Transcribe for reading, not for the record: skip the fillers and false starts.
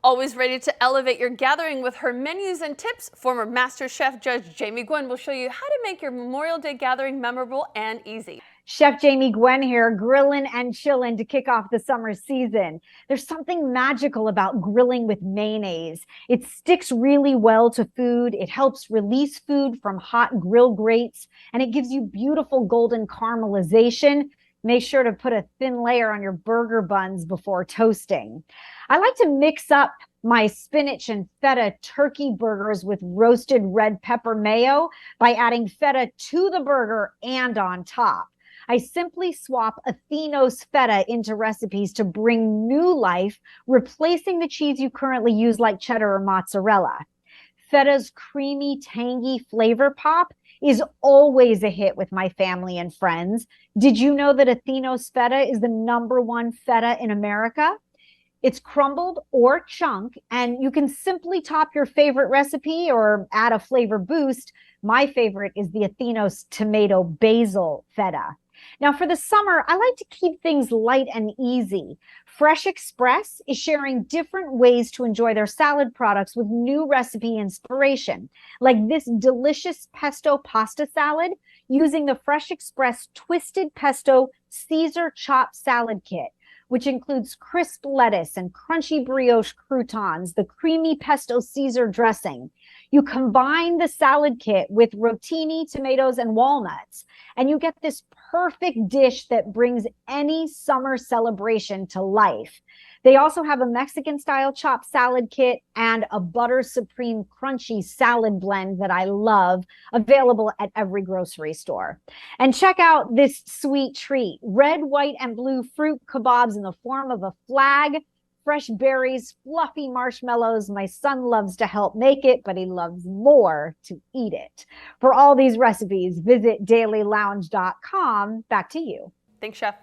Always ready to elevate your gathering with her menus and tips, former MasterChef judge Jamie Gwen will show you how to make your Memorial Day gathering memorable and easy. Chef Jamie Gwen here, grilling and chilling to kick off the summer season. There's something magical about grilling with mayonnaise. It sticks really well to food. It helps release food from hot grill grates, and it gives you beautiful golden caramelization. Make sure to put a thin layer on your burger buns before toasting. I like to mix up my spinach and feta turkey burgers with roasted red pepper mayo by adding feta to the burger and on top. I simply swap Athenos feta into recipes to bring new life, replacing the cheese you currently use like cheddar or mozzarella. Feta's creamy, tangy flavor pop is always a hit with my family and friends. Did you know that Athenos feta is the #1 feta in America? It's crumbled or chunk, and you can simply top your favorite recipe or add a flavor boost. My favorite is the Athenos tomato basil feta. Now, for the summer, I like to keep things light and easy. Fresh Express is sharing different ways to enjoy their salad products with new recipe inspiration, like this delicious pesto pasta salad using the Fresh Express Twisted Pesto Caesar Chopped Salad Kit, which includes crisp lettuce and crunchy brioche croutons, the creamy pesto Caesar dressing. You combine the salad kit with rotini, tomatoes, and walnuts, and you get this perfect dish that brings any summer celebration to life. They also have a Mexican-style chopped salad kit and a Butter Supreme crunchy salad blend that I love, available at every grocery store. And check out this sweet treat: red, white, and blue fruit kebabs in the form of a flag, fresh berries, fluffy marshmallows. My son loves to help make it, but he loves more to eat it. For all these recipes, visit dailylounge.com. Back to you. Thanks, Chef.